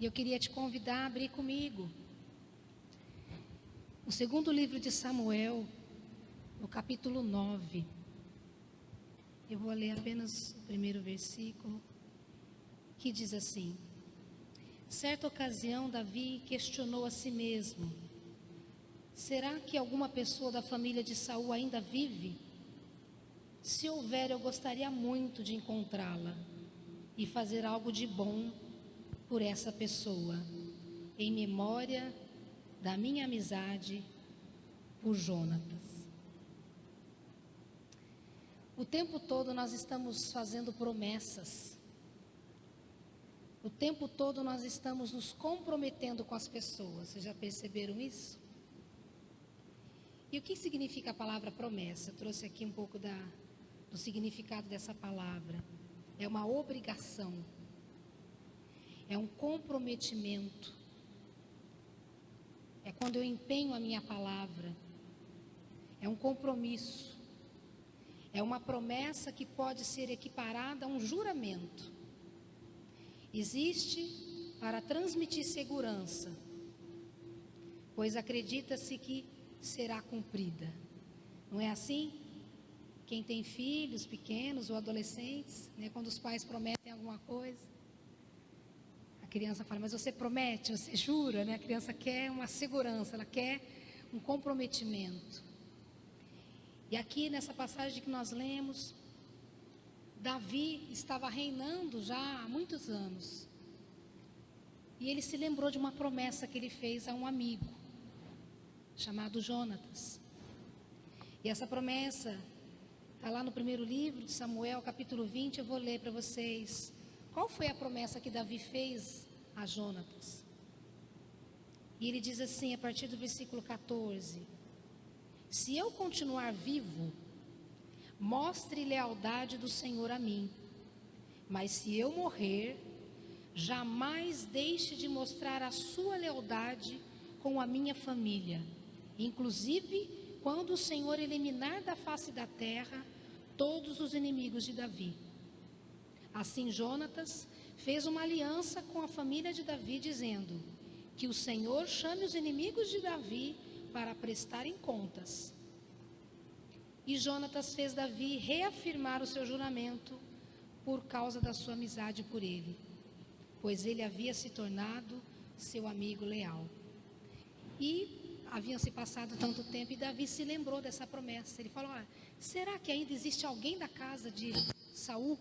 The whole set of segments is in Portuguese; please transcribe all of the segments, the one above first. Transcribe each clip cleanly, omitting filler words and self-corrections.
E eu queria te convidar a abrir comigo o segundo livro de Samuel, no capítulo 9. Eu vou ler apenas o primeiro versículo, que diz assim: certa ocasião, Davi questionou a si mesmo: será que alguma pessoa da família de Saul ainda vive? Se houver, eu gostaria muito de encontrá-la e fazer algo de bom por essa pessoa, em memória da minha amizade por Jonatas. O tempo todo nós estamos fazendo promessas. O tempo todo nós estamos nos comprometendo com as pessoas. Vocês já perceberam isso? E o que significa a palavra promessa? Eu trouxe aqui um pouco do significado dessa palavra. É uma obrigação. É um comprometimento. É quando eu empenho a minha palavra. É um compromisso. É uma promessa que pode ser equiparada a um juramento. Existe para transmitir segurança, pois acredita-se que será cumprida. Não é assim? Quem tem filhos pequenos ou adolescentes, né, quando os pais prometem alguma coisa, a criança fala: mas você promete, você jura, né? A criança quer uma segurança, ela quer um comprometimento. E aqui nessa passagem que nós lemos, Davi estava reinando já há muitos anos. E ele se lembrou de uma promessa que ele fez a um amigo, chamado Jonatas. E essa promessa está lá no primeiro livro de Samuel, capítulo 20, eu vou ler para vocês. Qual foi a promessa que Davi fez a Jonatas? E ele diz assim, a partir do versículo 14: se eu continuar vivo, mostre lealdade do Senhor a mim, mas se eu morrer, jamais deixe de mostrar a sua lealdade com a minha família, inclusive quando o Senhor eliminar da face da terra todos os inimigos de Davi. Assim Jonatas fez uma aliança com a família de Davi, dizendo: que o Senhor chame os inimigos de Davi para prestarem contas. E Jonatas fez Davi reafirmar o seu juramento por causa da sua amizade por ele, pois ele havia se tornado seu amigo leal. E haviam se passado tanto tempo e Davi se lembrou dessa promessa. Ele falou: será que ainda existe alguém da casa de Saul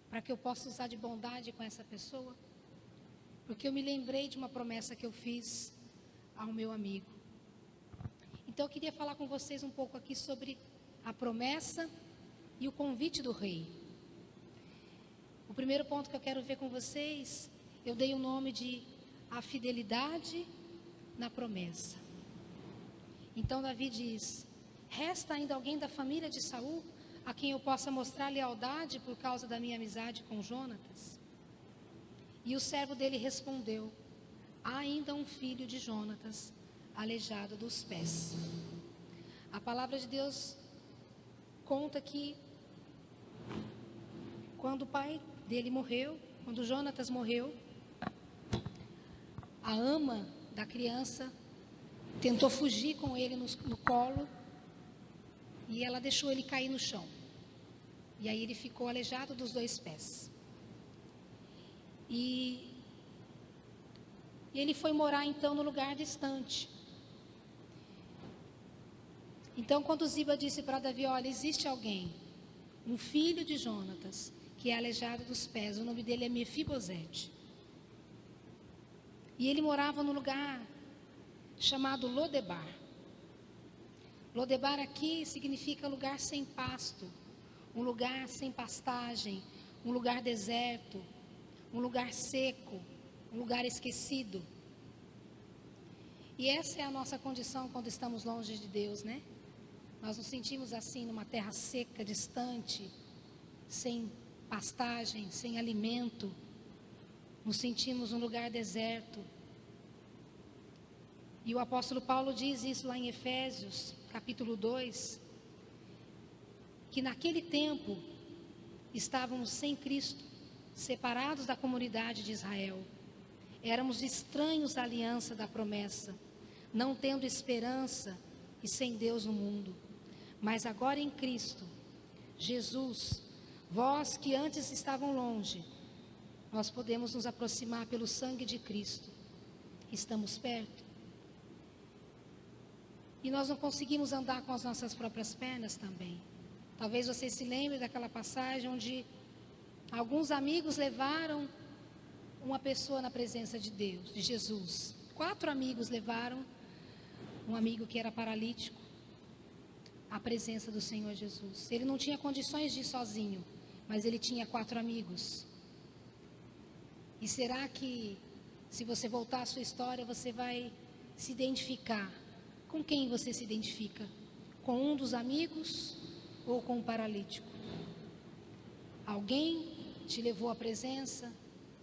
para que eu possa usar de bondade com essa pessoa? Porque eu me lembrei de uma promessa que eu fiz ao meu amigo. Então eu queria falar com vocês um pouco aqui sobre a promessa e o convite do rei. O primeiro ponto que eu quero ver com vocês, eu dei o nome de a fidelidade na promessa. Então Davi diz: resta ainda alguém da família de Saul a quem eu possa mostrar lealdade por causa da minha amizade com Jonatas? E o servo dele respondeu: há ainda um filho de Jonatas, aleijado dos pés. A palavra de Deus conta que quando o pai dele morreu, quando Jonatas morreu, a ama da criança tentou fugir com ele no colo e ela deixou ele cair no chão. E aí ele ficou aleijado dos 2 pés. E ele foi morar então no lugar distante. Então quando Ziba disse para Davi: olha, existe alguém, um filho de Jonatas, que é aleijado dos pés, o nome dele é Mefibosete. E ele morava num lugar chamado Lodebar. Lodebar aqui significa lugar sem pasto, um lugar sem pastagem, um lugar deserto, um lugar seco, um lugar esquecido. E essa é a nossa condição quando estamos longe de Deus, né? Nós nos sentimos assim numa terra seca, distante, sem pastagem, sem alimento. Nos sentimos num lugar deserto. E o apóstolo Paulo diz isso lá em Efésios, capítulo 2, que naquele tempo estávamos sem Cristo, separados da comunidade de Israel, Éramos estranhos à aliança da promessa, não tendo esperança e sem Deus no mundo. Mas agora em Cristo Jesus, vós que antes estavam longe, nós podemos nos aproximar pelo sangue de Cristo. Estamos perto. E nós não conseguimos andar com as nossas próprias pernas também. Talvez você se lembre daquela passagem onde alguns amigos levaram uma pessoa na presença de Deus, de Jesus. 4 amigos levaram um amigo que era paralítico à presença do Senhor Jesus. Ele não tinha condições de ir sozinho, mas ele tinha 4 amigos. E será que, se você voltar à sua história, você vai se identificar? Com quem você se identifica? Com um dos amigos ou com o paralítico? Alguém te levou à presença?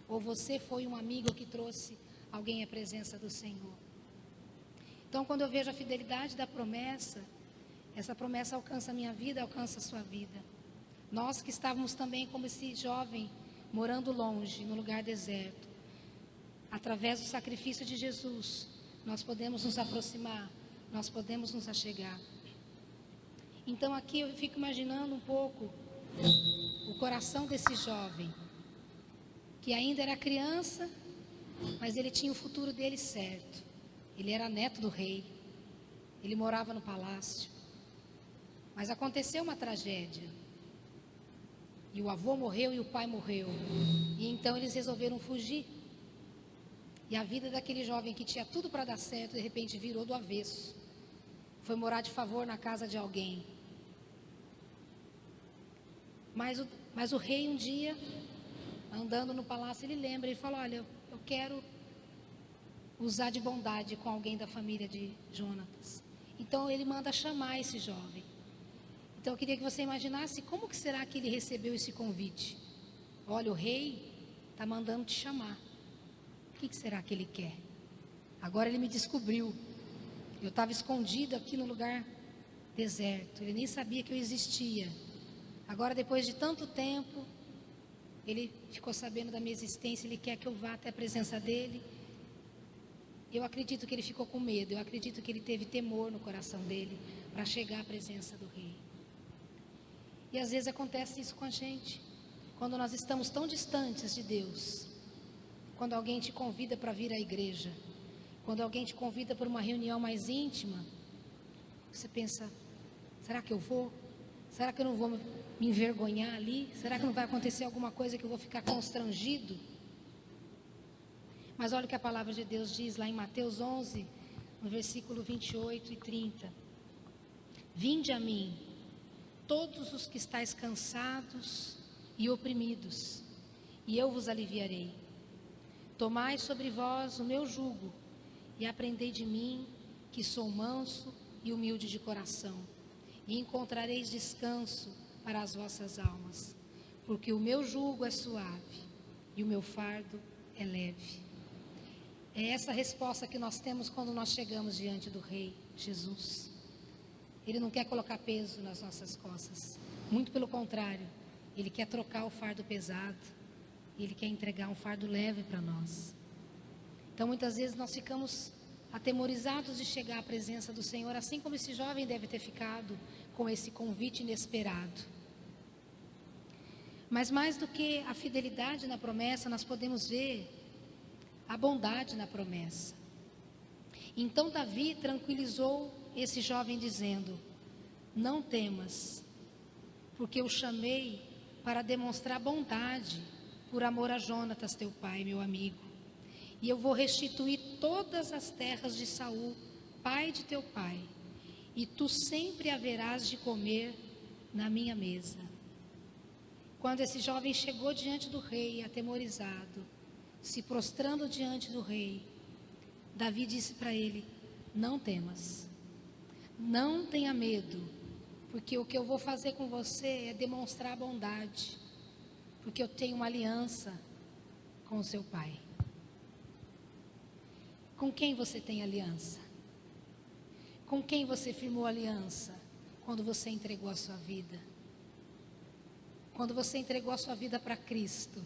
Ou você foi um amigo que trouxe alguém à presença do Senhor? Então, quando eu vejo a fidelidade da promessa, essa promessa alcança a minha vida, alcança a sua vida. Nós que estávamos também como esse jovem, morando longe, no lugar deserto, através do sacrifício de Jesus, nós podemos nos aproximar, nós podemos nos achegar. Então aqui eu fico imaginando um pouco o coração desse jovem, que ainda era criança, mas ele tinha o futuro dele certo. Ele era neto do rei, ele morava no palácio. Mas aconteceu uma tragédia, e o avô morreu e o pai morreu, e então eles resolveram fugir. E a vida daquele jovem que tinha tudo para dar certo, de repente virou do avesso. Foi morar de favor na casa de alguém. Mas o rei um dia, andando no palácio, ele lembra, ele fala: olha, eu quero usar de bondade com alguém da família de Jonatas. Então ele manda chamar esse jovem. Então eu queria que você imaginasse como que será que ele recebeu esse convite. Olha, o rei está mandando te chamar. O que será que ele quer? Agora ele me descobriu. Eu estava escondido aqui no lugar deserto. Ele nem sabia que eu existia. Agora, depois de tanto tempo, ele ficou sabendo da minha existência. Ele quer que eu vá até a presença dele. Eu acredito que ele ficou com medo. Eu acredito que ele teve temor no coração dele para chegar à presença do rei. E às vezes acontece isso com a gente. Quando nós estamos tão distantes de Deus. Quando alguém te convida para vir à igreja. Quando alguém te convida para uma reunião mais íntima. Você pensa: será que eu vou? Será que eu não vou me envergonhar ali? Será que não vai acontecer alguma coisa que eu vou ficar constrangido? Mas olha o que a palavra de Deus diz lá em Mateus 11, no versículo 28 e 30. Vinde a mim, todos os que estáis cansados e oprimidos, e eu vos aliviarei. Tomai sobre vós o meu jugo, e aprendei de mim, que sou manso e humilde de coração, e encontrareis descanso para as vossas almas, porque o meu jugo é suave, e o meu fardo é leve. É essa a resposta que nós temos quando nós chegamos diante do Rei Jesus. Ele não quer colocar peso nas nossas costas, muito pelo contrário, Ele quer trocar o fardo pesado, Ele quer entregar um fardo leve para nós. Então muitas vezes nós ficamos atemorizados de chegar à presença do Senhor, assim como esse jovem deve ter ficado com esse convite inesperado. Mas mais do que a fidelidade na promessa, nós podemos ver a bondade na promessa. Então Davi tranquilizou esse jovem dizendo: não temas, porque eu chamei para demonstrar bondade por amor a Jonatas teu pai, meu amigo. E eu vou restituir todas as terras de Saul, pai de teu pai, e tu sempre haverás de comer na minha mesa. Quando esse jovem chegou diante do rei, atemorizado, se prostrando diante do rei, Davi disse para ele: não temas, não tenha medo, porque o que eu vou fazer com você é demonstrar a bondade, porque eu tenho uma aliança com o seu pai. Com quem você tem aliança? Com quem você firmou aliança quando você entregou a sua vida? Quando você entregou a sua vida para Cristo,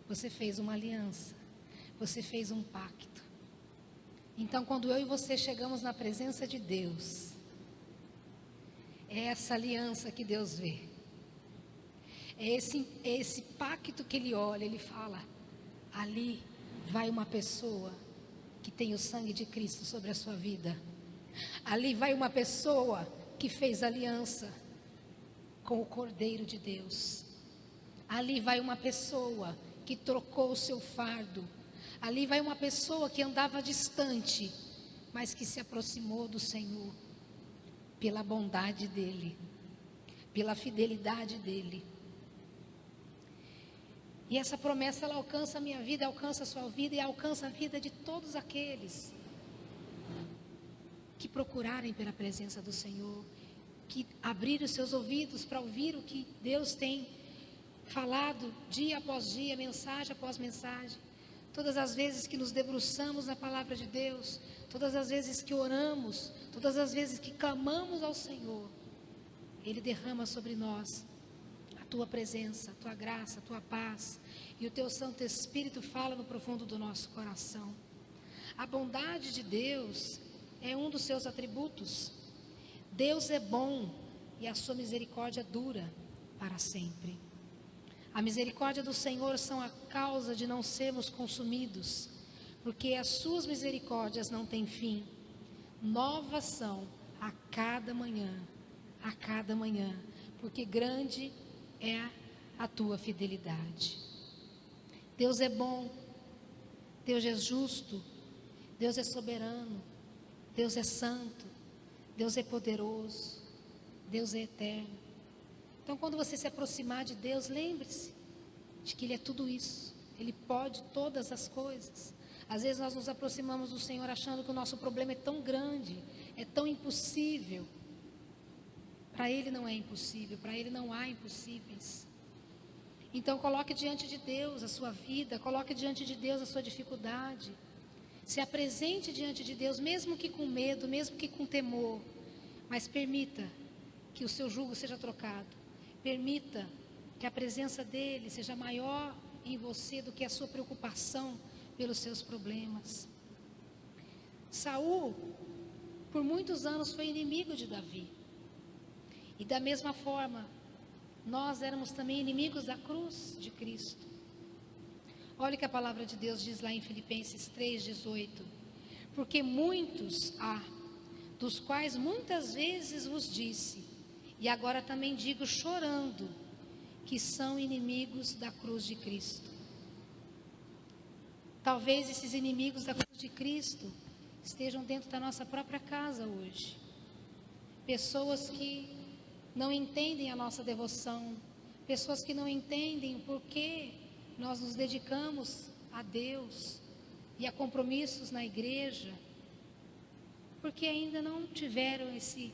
você fez uma aliança. Você fez um pacto. Então, quando eu e você chegamos na presença de Deus, é essa aliança que Deus vê. É esse pacto que Ele olha, Ele fala: ali vai uma pessoa que tem o sangue de Cristo sobre a sua vida. Ali vai uma pessoa que fez aliança com o Cordeiro de Deus. Ali vai uma pessoa que trocou o seu fardo. Ali vai uma pessoa que andava distante, mas que se aproximou do Senhor pela bondade dEle, pela fidelidade dEle. E essa promessa, ela alcança a minha vida, alcança a sua vida e alcança a vida de todos aqueles que procurarem pela presença do Senhor, que abrirem os seus ouvidos para ouvir o que Deus tem falado dia após dia, mensagem após mensagem. Todas as vezes que nos debruçamos na palavra de Deus, todas as vezes que oramos, todas as vezes que clamamos ao Senhor, Ele derrama sobre nós a Tua presença, a Tua graça, a Tua paz, e o Teu Santo Espírito fala no profundo do nosso coração. A bondade de Deus é um dos seus atributos. Deus é bom e a sua misericórdia dura para sempre. A misericórdia do Senhor são a causa de não sermos consumidos, porque as suas misericórdias não têm fim. Novas são a cada manhã, porque grande é a tua fidelidade. Deus é bom, Deus é justo, Deus é soberano, Deus é santo, Deus é poderoso, Deus é eterno. Então, quando você se aproximar de Deus, lembre-se de que Ele é tudo isso. Ele pode todas as coisas. Às vezes nós nos aproximamos do Senhor achando que o nosso problema é tão grande, é tão impossível. Para Ele não é impossível, para Ele não há impossíveis. Então, coloque diante de Deus a sua vida, coloque diante de Deus a sua dificuldade. Se apresente diante de Deus, mesmo que com medo, mesmo que com temor, mas permita que o seu jugo seja trocado. Permita que a presença dEle seja maior em você do que a sua preocupação pelos seus problemas. Saul, por muitos anos, foi inimigo de Davi. E da mesma forma, nós éramos também inimigos da cruz de Cristo. Olha o que a palavra de Deus diz lá em Filipenses 3,18. Porque muitos há, dos quais muitas vezes vos disse, e agora também digo chorando, que são inimigos da cruz de Cristo. Talvez esses inimigos da cruz de Cristo estejam dentro da nossa própria casa hoje. Pessoas que não entendem a nossa devoção, pessoas que não entendem o porquê nós nos dedicamos a Deus e a compromissos na igreja, porque ainda não tiveram esse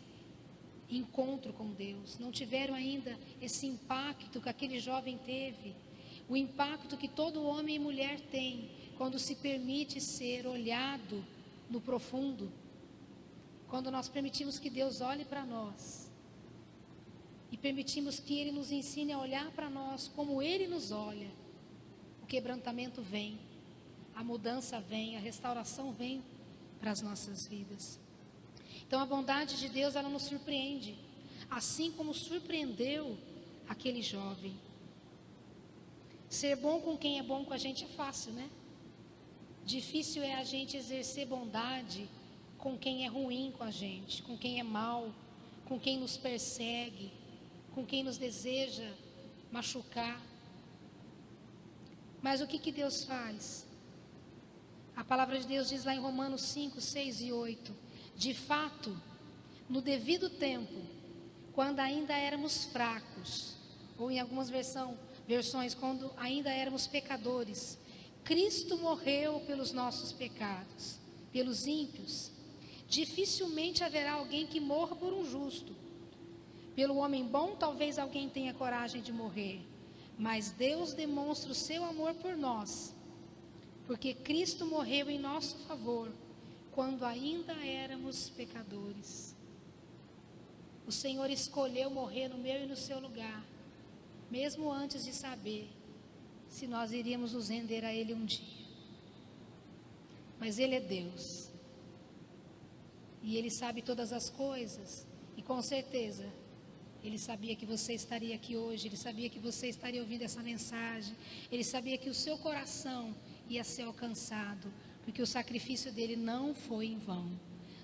encontro com Deus, não tiveram ainda esse impacto que aquele jovem teve, o impacto que todo homem e mulher tem quando se permite ser olhado no profundo, quando nós permitimos que Deus olhe para nós e permitimos que Ele nos ensine a olhar para nós como Ele nos olha. O quebrantamento vem, a mudança vem, a restauração vem para as nossas vidas. Então a bondade de Deus, ela nos surpreende, assim como surpreendeu aquele jovem. Ser bom com quem é bom com a gente é fácil, né? Difícil é a gente exercer bondade com quem é ruim com a gente, com quem é mau, com quem nos persegue, com quem nos deseja machucar. Mas o que Deus faz? A palavra de Deus diz lá em Romanos 5, 6 e 8. De fato, no devido tempo, quando ainda éramos fracos, ou em algumas versões, quando ainda éramos pecadores, Cristo morreu pelos nossos pecados, pelos ímpios. Dificilmente haverá alguém que morra por um justo. Pelo homem bom, talvez alguém tenha coragem de morrer. Mas Deus demonstra o seu amor por nós, porque Cristo morreu em nosso favor, quando ainda éramos pecadores. O Senhor escolheu morrer no meu e no seu lugar, mesmo antes de saber se nós iríamos nos render a Ele um dia. mas Ele é Deus. E Ele sabe todas as coisas. E com certeza, Ele sabia que você estaria aqui hoje. Ele sabia que você estaria ouvindo essa mensagem. Ele sabia que o seu coração ia ser alcançado. Porque o sacrifício dele não foi em vão.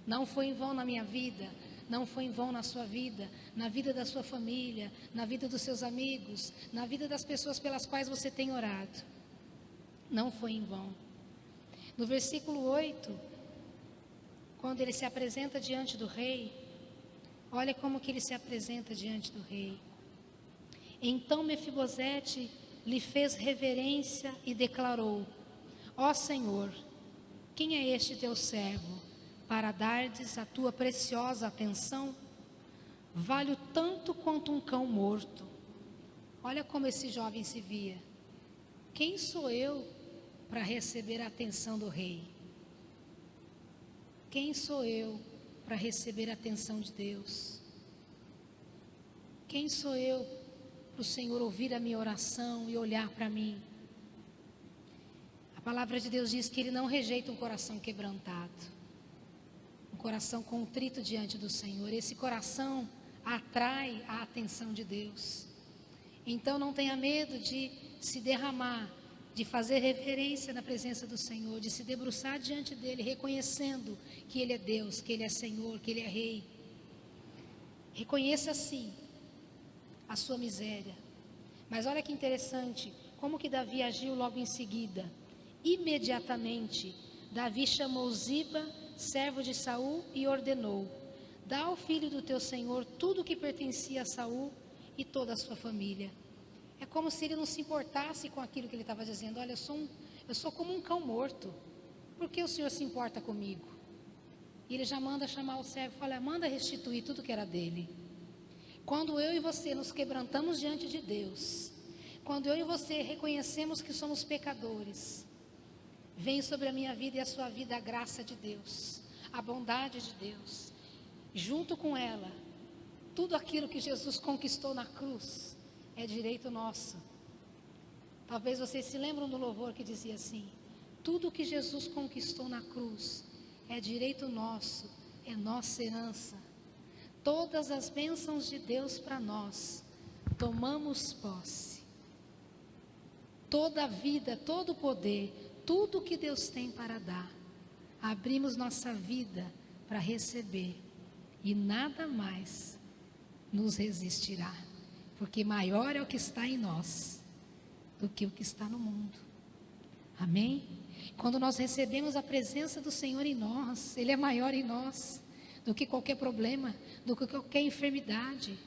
Não foi em vão na minha vida. Não foi em vão na sua vida. Na vida da sua família. Na vida dos seus amigos. Na vida das pessoas pelas quais você tem orado. Não foi em vão. No versículo 8, quando ele se apresenta diante do rei, olha como que ele se apresenta diante do rei. Então Mefibosete lhe fez reverência e declarou: ó Senhor, quem é este teu servo, para dar-lhes a tua preciosa atenção? Vale tanto quanto um cão morto. Olha como esse jovem se via. Quem sou eu para receber a atenção do rei? Quem sou eu para receber a atenção de Deus? Quem sou eu para o Senhor ouvir a minha oração e olhar para mim? A palavra de Deus diz que Ele não rejeita um coração quebrantado, um coração contrito diante do Senhor. Esse coração atrai a atenção de Deus. Então não tenha medo de se derramar, de fazer reverência na presença do Senhor, de se debruçar diante dEle, reconhecendo que Ele é Deus, que Ele é Senhor, que Ele é Rei. Reconheça sim a sua miséria. Mas olha que interessante, como que Davi agiu logo em seguida. Imediatamente, Davi chamou Ziba, servo de Saul, e ordenou: dá ao filho do teu senhor tudo o que pertencia a Saul e toda a sua família. É como se ele não se importasse com aquilo que ele estava dizendo. Olha, eu sou como um cão morto. Por que o Senhor se importa comigo? E ele já manda chamar o servo e fala: manda restituir tudo que era dele. Quando eu e você nos quebrantamos diante de Deus, quando eu e você reconhecemos que somos pecadores, vem sobre a minha vida e a sua vida a graça de Deus, a bondade de Deus. Junto com ela, tudo aquilo que Jesus conquistou na cruz é direito nosso. Talvez vocês se lembram do louvor que dizia assim: tudo que Jesus conquistou na cruz é direito nosso, é nossa herança. Todas as bênçãos de Deus para nós, tomamos posse. Toda a vida, todo o poder, tudo que Deus tem para dar, abrimos nossa vida para receber, e nada mais nos resistirá. Porque maior é o que está em nós do que o que está no mundo. Amém? Quando nós recebemos a presença do Senhor em nós, Ele é maior em nós do que qualquer problema, do que qualquer enfermidade,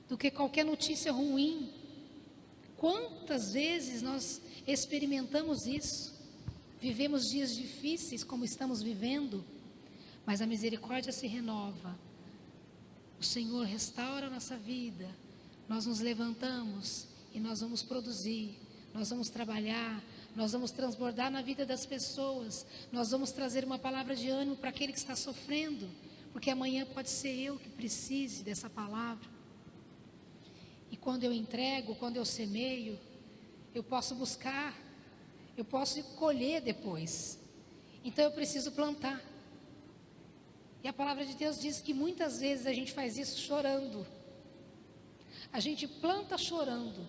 do que qualquer notícia ruim. Quantas vezes nós experimentamos isso? Vivemos dias difíceis como estamos vivendo, mas a misericórdia se renova. O Senhor restaura a nossa vida. Nós nos levantamos e nós vamos produzir, nós vamos trabalhar, nós vamos transbordar na vida das pessoas, nós vamos trazer uma palavra de ânimo para aquele que está sofrendo, porque amanhã pode ser eu que precise dessa palavra. E quando eu entrego, quando eu semeio, eu posso buscar, eu posso colher depois. Então eu preciso plantar. E a palavra de Deus diz que muitas vezes a gente faz isso chorando. A gente planta chorando,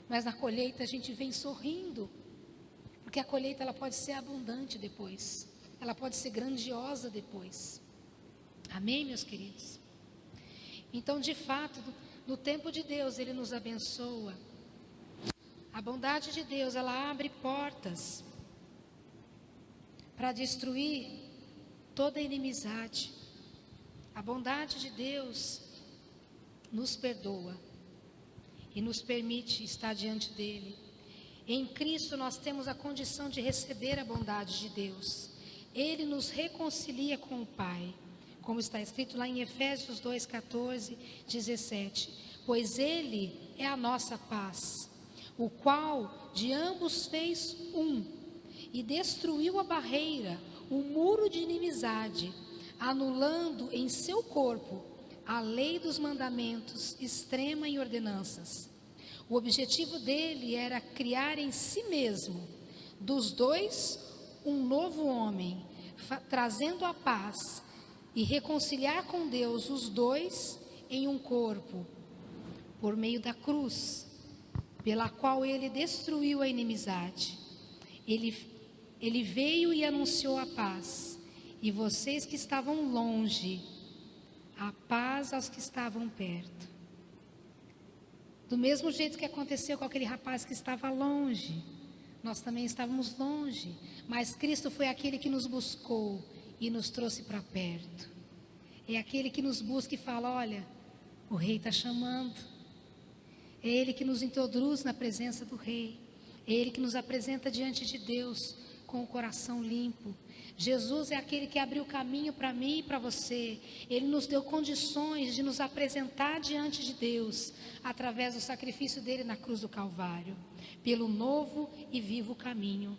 mas na colheita a gente vem sorrindo, porque a colheita ela pode ser abundante depois, ela pode ser grandiosa depois. Amém, meus queridos? Então, de fato, no tempo de Deus, Ele nos abençoa. A bondade de Deus, ela abre portas para destruir toda inimizade. A bondade de Deus nos perdoa e nos permite estar diante dEle. Em Cristo nós temos a condição de receber a bondade de Deus. Ele nos reconcilia com o Pai, como está escrito lá em Efésios 2, 14, 17. Pois Ele é a nossa paz, o qual de ambos fez um, e destruiu a barreira, o muro de inimizade, anulando em seu corpo a lei dos mandamentos extrema em ordenanças. O objetivo dele era criar em si mesmo, dos dois, um novo homem, trazendo a paz e reconciliar com Deus os dois em um corpo, por meio da cruz, pela qual ele destruiu a inimizade. Ele veio e anunciou a paz, e vocês que estavam longe, a paz aos que estavam perto. Do mesmo jeito que aconteceu com aquele rapaz que estava longe, nós também estávamos longe, mas Cristo foi aquele que nos buscou e nos trouxe para perto. É aquele que nos busca e fala: olha, o rei está chamando. É ele que nos introduz na presença do rei. É ele que nos apresenta diante de Deus com o coração limpo. Jesus é aquele que abriu caminho para mim e para você. Ele nos deu condições de nos apresentar diante de Deus através do sacrifício dele na cruz do Calvário, pelo novo e vivo caminho,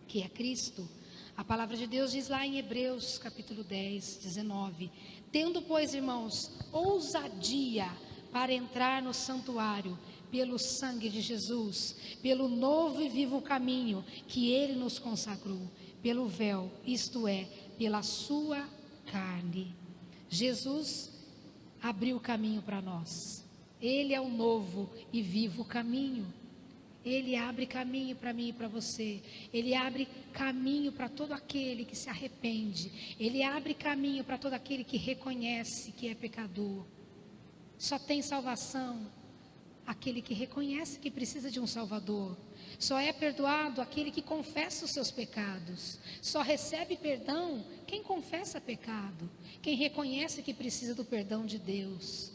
que é Cristo. A palavra de Deus diz lá em Hebreus capítulo 10, 19: tendo, pois, irmãos, ousadia para entrar no santuário, pelo sangue de Jesus, pelo novo e vivo caminho que ele nos consagrou, pelo véu, isto é, pela sua carne. Jesus abriu o caminho para nós. Ele é o novo e vivo caminho. Ele abre caminho para mim e para você. Ele abre caminho para todo aquele que se arrepende. Ele abre caminho para todo aquele que reconhece que é pecador. Só tem salvação aquele que reconhece que precisa de um Salvador. Só é perdoado aquele que confessa os seus pecados. Só recebe perdão quem confessa pecado, quem reconhece que precisa do perdão de Deus.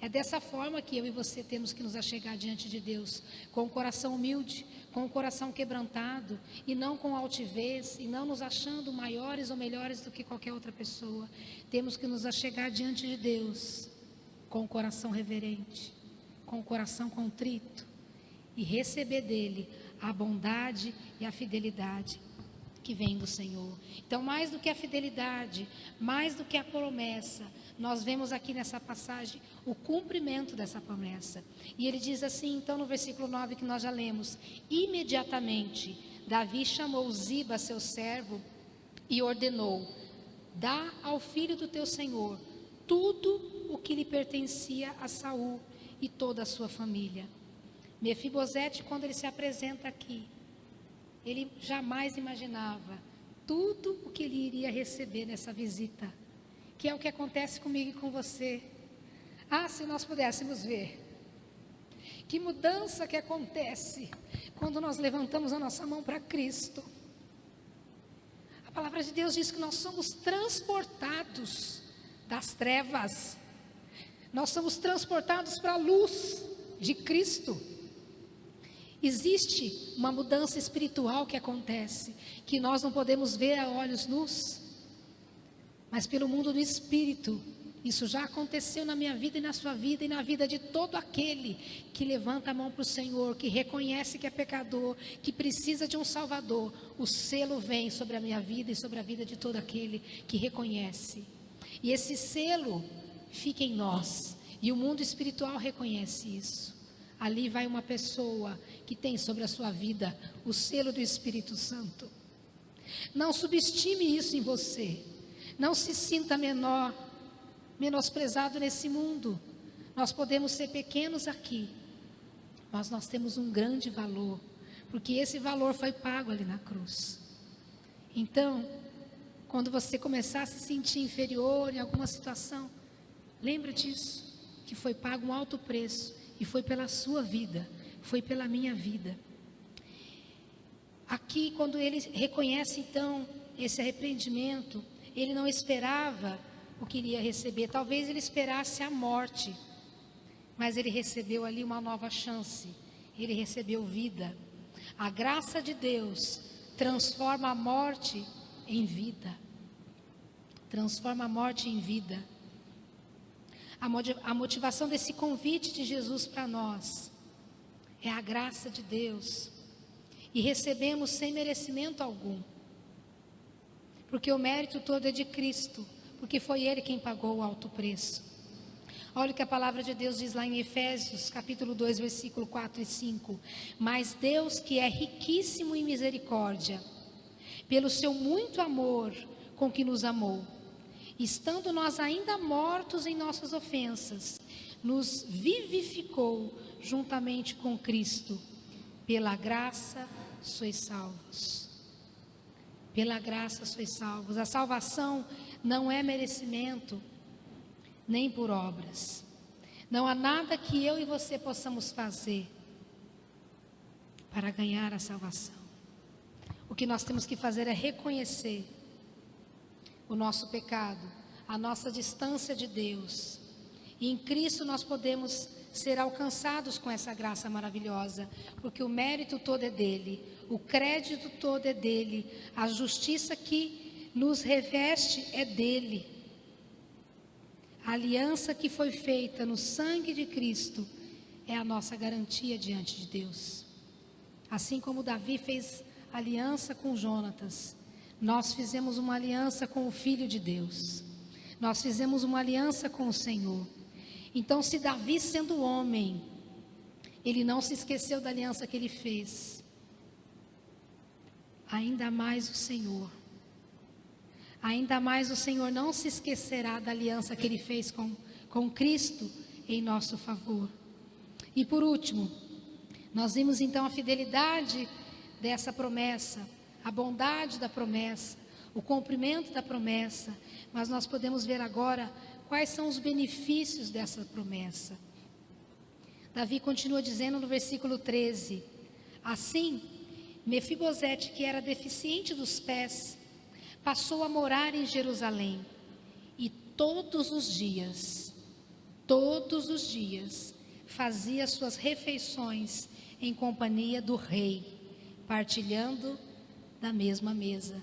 É dessa forma que eu e você temos que nos achegar diante de Deus, com o coração humilde, com o coração quebrantado, e não com altivez, e não nos achando maiores ou melhores do que qualquer outra pessoa. Temos que nos achegar diante de Deus com o coração reverente, com o coração contrito, e receber dele a bondade e a fidelidade que vem do Senhor. Então, mais do que a fidelidade, mais do que a promessa, nós vemos aqui nessa passagem o cumprimento dessa promessa. E ele diz assim, então, no versículo 9 que nós já lemos: imediatamente Davi chamou Ziba, seu servo, e ordenou: dá ao filho do teu senhor tudo o que lhe pertencia a Saul e toda a sua família. Mefibosete, quando ele se apresenta aqui, ele jamais imaginava tudo o que ele iria receber nessa visita, que é o que acontece comigo e com você. Ah, se nós pudéssemos ver que mudança que acontece quando nós levantamos a nossa mão para Cristo. A palavra de Deus diz que nós somos transportados das trevas, nós somos transportados para a luz de Cristo. Existe uma mudança espiritual que acontece, que nós não podemos ver a olhos nus, mas pelo mundo do Espírito, isso já aconteceu na minha vida e na sua vida e na vida de todo aquele que levanta a mão para o Senhor, que reconhece que é pecador, que precisa de um Salvador. O selo vem sobre a minha vida e sobre a vida de todo aquele que reconhece. E esse selo fica em nós, e o mundo espiritual reconhece isso. Ali vai uma pessoa que tem sobre a sua vida o selo do Espírito Santo. Não subestime isso em você. Não se sinta menor, menosprezado nesse mundo. Nós podemos ser pequenos aqui, mas nós temos um grande valor, porque esse valor foi pago ali na cruz. Então, quando você começar a se sentir inferior em alguma situação, lembre disso, que foi pago um alto preço, e foi pela sua vida, foi pela minha vida. Aqui, quando ele reconhece então esse arrependimento, ele não esperava o que iria receber, talvez ele esperasse a morte, mas ele recebeu ali uma nova chance, ele recebeu vida. A graça de Deus transforma a morte em vida, transforma a morte em vida. A motivação desse convite de Jesus para nós é a graça de Deus, e recebemos sem merecimento algum, porque o mérito todo é de Cristo, porque foi Ele quem pagou o alto preço. Olha o que a palavra de Deus diz lá em Efésios, capítulo 2, versículo 4 e 5. Mas Deus, que é riquíssimo em misericórdia, pelo seu muito amor com que nos amou, estando nós ainda mortos em nossas ofensas, nos vivificou juntamente com Cristo. Pela graça sois salvos. Pela graça sois salvos. A salvação não é merecimento, nem por obras. Não há nada que eu e você possamos fazer para ganhar a salvação. O que nós temos que fazer é reconhecer o nosso pecado, a nossa distância de Deus. E em Cristo nós podemos ser alcançados com essa graça maravilhosa, porque o mérito todo é dele, o crédito todo é dele, a justiça que nos reveste é dele. A aliança que foi feita no sangue de Cristo é a nossa garantia diante de Deus. Assim como Davi fez aliança com Jonatas, nós fizemos uma aliança com o Filho de Deus. Nós fizemos uma aliança com o Senhor. Então, se Davi, sendo homem, ele não se esqueceu da aliança que ele fez, ainda mais o Senhor não se esquecerá da aliança que ele fez com Cristo em nosso favor. E por último, nós vimos então a fidelidade dessa promessa, a bondade da promessa, o cumprimento da promessa, mas nós podemos ver agora quais são os benefícios dessa promessa. Davi continua dizendo no versículo 13: assim, Mefibosete, que era deficiente dos pés, passou a morar em Jerusalém, e todos os dias, fazia suas refeições em companhia do rei, partilhando da mesma mesa.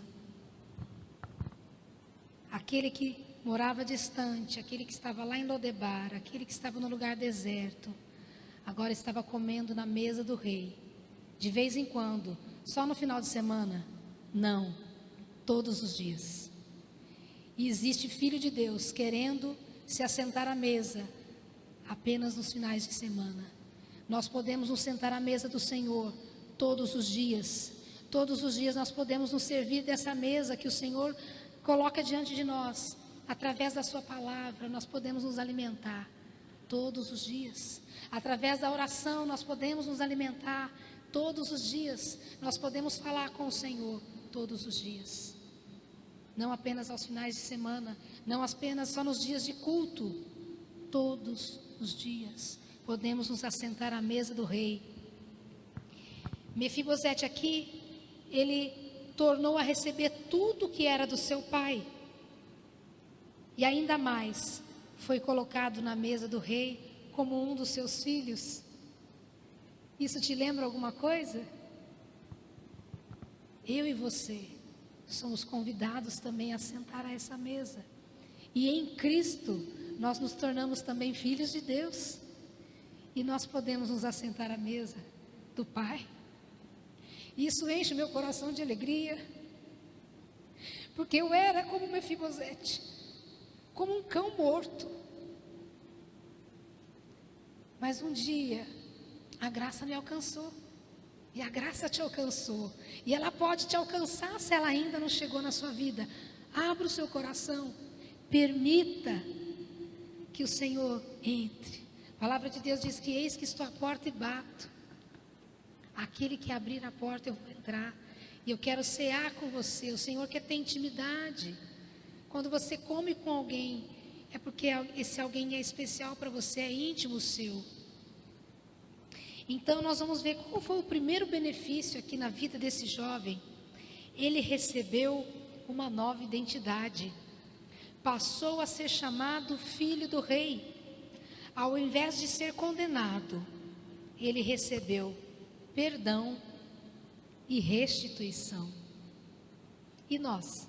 Aquele que morava distante, aquele que estava lá em Lodebar, aquele que estava no lugar deserto, agora estava comendo na mesa do rei. De vez em quando, só no final de semana? Não, todos os dias. E existe filho de Deus querendo se assentar à mesa apenas nos finais de semana. Nós podemos nos sentar à mesa do Senhor todos os dias. Todos os dias nós podemos nos servir dessa mesa que o Senhor coloca diante de nós. Através da sua palavra, nós podemos nos alimentar todos os dias. Através da oração, nós podemos nos alimentar todos os dias. Nós podemos falar com o Senhor todos os dias. Não apenas aos finais de semana, não apenas só nos dias de culto. Todos os dias podemos nos assentar à mesa do rei. Mefibosete aqui, ele tornou a receber tudo que era do seu pai. E ainda mais, foi colocado na mesa do rei como um dos seus filhos. Isso te lembra alguma coisa? Eu e você somos convidados também a sentar a essa mesa. E em Cristo, nós nos tornamos também filhos de Deus. E nós podemos nos assentar à mesa do Pai. Isso enche o meu coração de alegria. Porque eu era como Mefibosete, como um cão morto. Mas um dia, a graça me alcançou. E a graça te alcançou. E ela pode te alcançar se ela ainda não chegou na sua vida. Abra o seu coração. Permita que o Senhor entre. A palavra de Deus diz que eis que estou à porta e bato. Aquele que abrir a porta eu vou entrar. E eu quero cear com você. O Senhor quer ter intimidade. Quando você come com alguém, é porque esse alguém é especial para você, é íntimo seu. Então nós vamos ver qual foi o primeiro benefício aqui na vida desse jovem. Ele recebeu uma nova identidade. Passou a ser chamado filho do rei. Ao invés de ser condenado, ele recebeu perdão e restituição. E nós?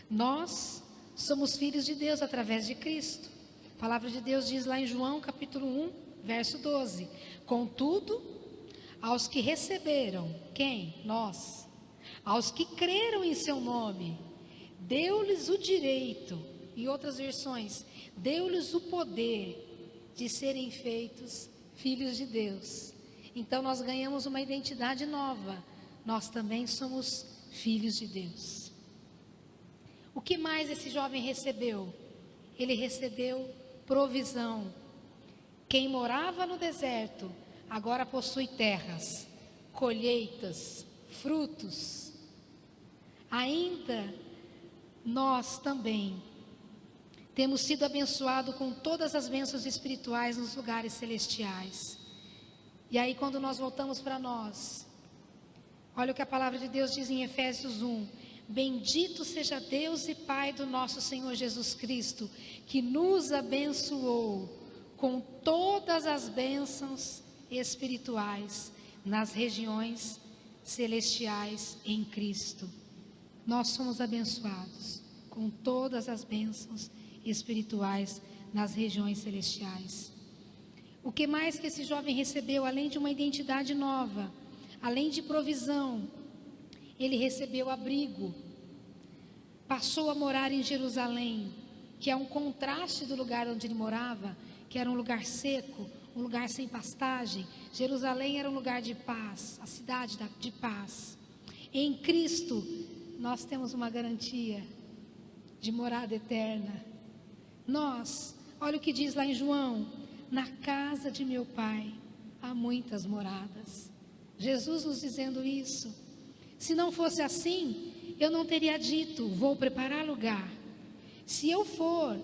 Nós somos filhos de Deus através de Cristo. A palavra de Deus diz lá em João capítulo 1, verso 12: contudo, aos que receberam, quem? Nós. Aos que creram em seu nome, deu-lhes o direito, em outras versões, deu-lhes o poder de serem feitos filhos de Deus. Então nós ganhamos uma identidade nova. Nós também somos filhos de Deus. O que mais esse jovem recebeu? Ele recebeu provisão. Quem morava no deserto agora possui terras, colheitas, frutos. Ainda nós também temos sido abençoados com todas as bênçãos espirituais nos lugares celestiais. E aí, quando nós voltamos para nós, olha o que a palavra de Deus diz em Efésios 1: bendito seja Deus e Pai do nosso Senhor Jesus Cristo, que nos abençoou com todas as bênçãos espirituais nas regiões celestiais em Cristo. Nós somos abençoados com todas as bênçãos espirituais nas regiões celestiais. O que mais que esse jovem recebeu, além de uma identidade nova, além de provisão, ele recebeu abrigo. Passou a morar em Jerusalém, que é um contraste do lugar onde ele morava, que era um lugar seco, um lugar sem pastagem. Jerusalém era um lugar de paz, a cidade de paz. Em Cristo, nós temos uma garantia de morada eterna. Nós, olha o que diz lá em João: na casa de meu Pai há muitas moradas. Jesus nos dizendo isso. Se não fosse assim, eu não teria dito: vou preparar lugar. Se eu for,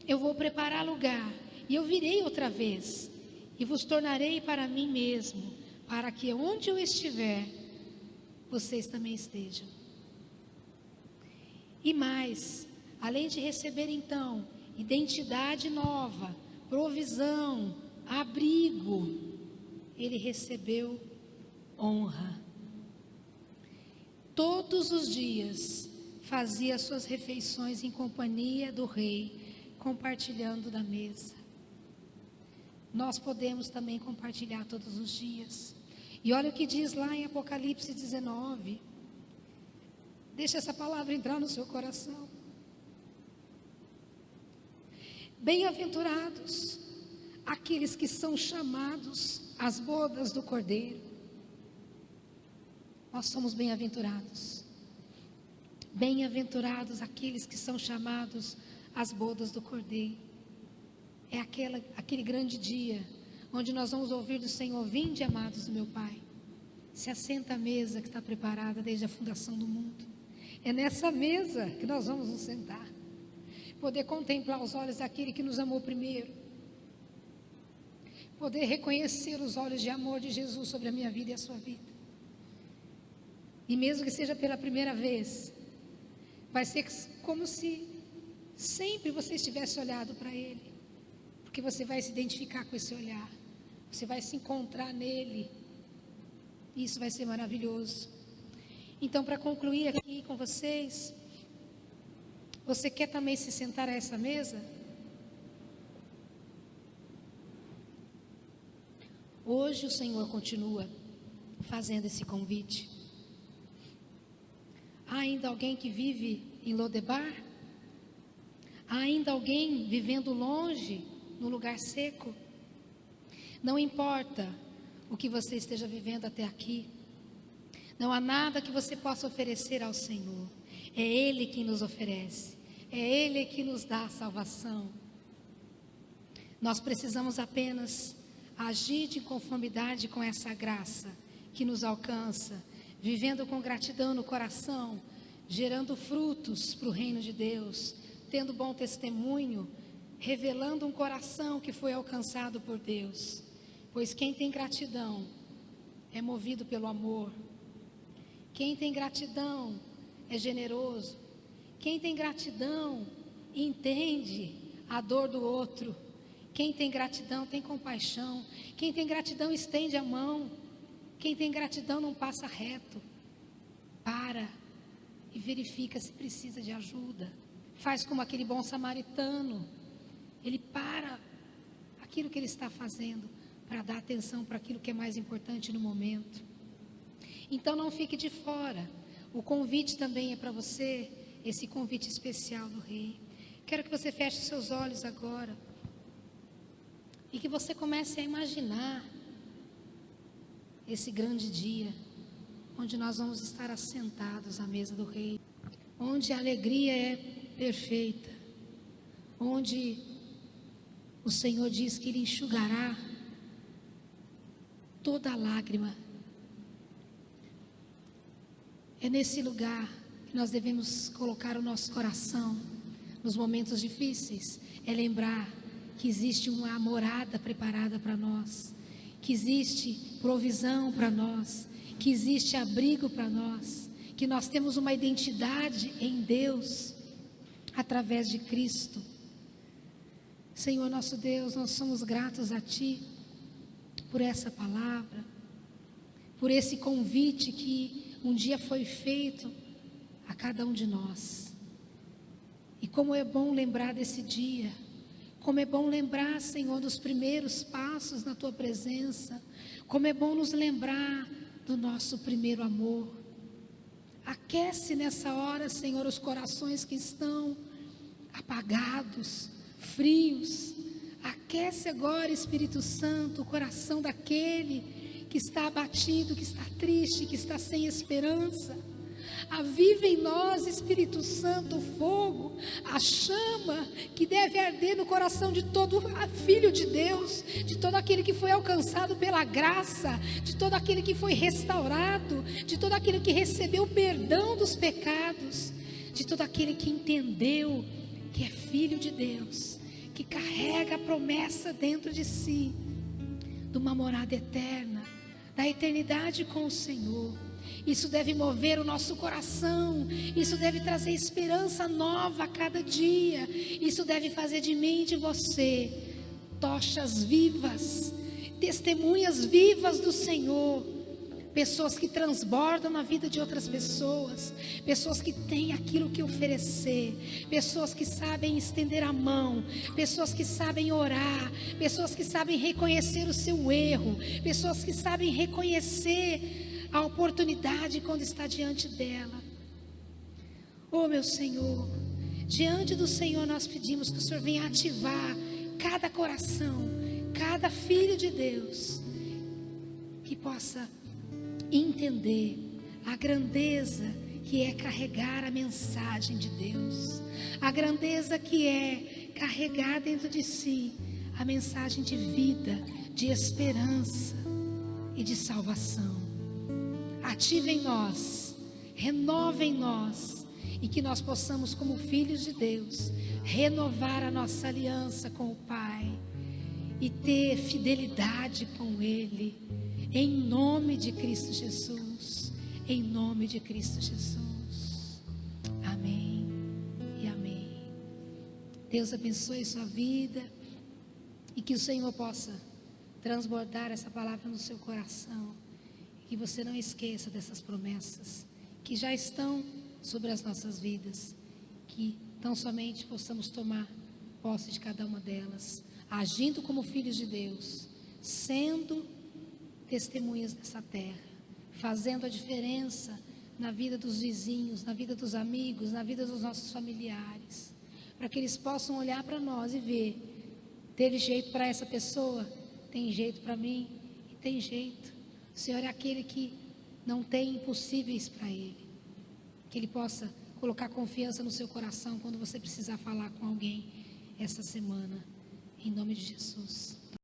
eu vou preparar lugar, e eu virei outra vez, e vos tornarei para mim mesmo, para que onde eu estiver, vocês também estejam. E mais, além de receber então identidade nova, provisão, abrigo, ele recebeu honra. Todos os dias fazia suas refeições em companhia do rei, compartilhando da mesa. Nós podemos também compartilhar todos os dias. E olha o que diz lá em Apocalipse 19. Deixa essa palavra entrar no seu coração. Bem-aventurados aqueles que são chamados às bodas do Cordeiro. Nós somos bem-aventurados. Bem-aventurados aqueles que são chamados às bodas do Cordeiro. É aquele grande dia onde nós vamos ouvir do Senhor: vinde, amados do meu Pai, se assenta à mesa que está preparada desde a fundação do mundo. É nessa mesa que nós vamos nos sentar, poder contemplar os olhos daquele que nos amou primeiro, poder reconhecer os olhos de amor de Jesus sobre a minha vida e a sua vida. E mesmo que seja pela primeira vez, vai ser como se sempre você estivesse olhado para Ele, porque você vai se identificar com esse olhar, você vai se encontrar nele, e isso vai ser maravilhoso. Então, para concluir aqui com vocês, você quer também se sentar a essa mesa? Hoje o Senhor continua fazendo esse convite. Há ainda alguém que vive em Lodebar? Há ainda alguém vivendo longe, no lugar seco? Não importa o que você esteja vivendo até aqui, não há nada que você possa oferecer ao Senhor. É Ele quem nos oferece, é Ele que nos dá a salvação. Nós precisamos apenas agir de conformidade com essa graça que nos alcança, vivendo com gratidão no coração, gerando frutos para o reino de Deus, tendo bom testemunho, revelando um coração que foi alcançado por Deus. Pois quem tem gratidão é movido pelo amor. Quem tem gratidão é generoso. Quem tem gratidão entende a dor do outro. Quem tem gratidão tem compaixão. Quem tem gratidão estende a mão. Quem tem gratidão não passa reto. Para e verifica se precisa de ajuda. Faz como aquele bom samaritano. Ele para aquilo que ele está fazendo para dar atenção para aquilo que é mais importante no momento. Então não fique de fora. O convite também é para você, esse convite especial do Rei. Quero que você feche seus olhos agora e que você comece a imaginar esse grande dia onde nós vamos estar assentados à mesa do Rei, onde a alegria é perfeita, onde o Senhor diz que Ele enxugará toda lágrima. É nesse lugar que nós devemos colocar o nosso coração nos momentos difíceis. É lembrar que existe uma morada preparada para nós, que existe provisão para nós, que existe abrigo para nós, que nós temos uma identidade em Deus através de Cristo. Senhor nosso Deus, nós somos gratos a Ti por essa palavra, por esse convite que um dia foi feito a cada um de nós. E como é bom lembrar desse dia, como é bom lembrar, Senhor, dos primeiros passos na Tua presença, como é bom nos lembrar do nosso primeiro amor. Aquece nessa hora, Senhor, os corações que estão apagados, frios. Aquece agora, Espírito Santo, o coração daquele que está abatido, que está triste, que está sem esperança. Aviva em nós, Espírito Santo, o fogo, a chama que deve arder no coração de todo filho de Deus, de todo aquele que foi alcançado pela graça, de todo aquele que foi restaurado, de todo aquele que recebeu o perdão dos pecados, de todo aquele que entendeu que é filho de Deus, que carrega a promessa dentro de si, de uma morada eterna, da eternidade com o Senhor. Isso deve mover o nosso coração, isso deve trazer esperança nova a cada dia, isso deve fazer de mim e de você tochas vivas, testemunhas vivas do Senhor, pessoas que transbordam na vida de outras pessoas, pessoas que têm aquilo que oferecer, pessoas que sabem estender a mão, pessoas que sabem orar, pessoas que sabem reconhecer o seu erro, pessoas que sabem reconhecer a oportunidade quando está diante dela. Oh, meu Senhor, diante do Senhor nós pedimos que o Senhor venha ativar cada coração, cada filho de Deus, que possa entender a grandeza que é carregar a mensagem de Deus, a grandeza que é carregar dentro de si a mensagem de vida, de esperança e de salvação. Ativa em nós, renova em nós, e que nós possamos, como filhos de Deus, renovar a nossa aliança com o Pai e ter fidelidade com Ele, em nome de Cristo Jesus, em nome de Cristo Jesus. Amém e amém. Deus abençoe sua vida e que o Senhor possa transbordar essa palavra no seu coração. Que você não esqueça dessas promessas que já estão sobre as nossas vidas, que tão somente possamos tomar posse de cada uma delas, agindo como filhos de Deus, sendo testemunhas dessa terra, fazendo a diferença na vida dos vizinhos, na vida dos amigos, na vida dos nossos familiares, para que eles possam olhar para nós e ver, teve jeito para essa pessoa, tem jeito para mim e tem jeito. O Senhor é aquele que não tem impossíveis para Ele. Que Ele possa colocar confiança no seu coração quando você precisar falar com alguém esta semana. Em nome de Jesus.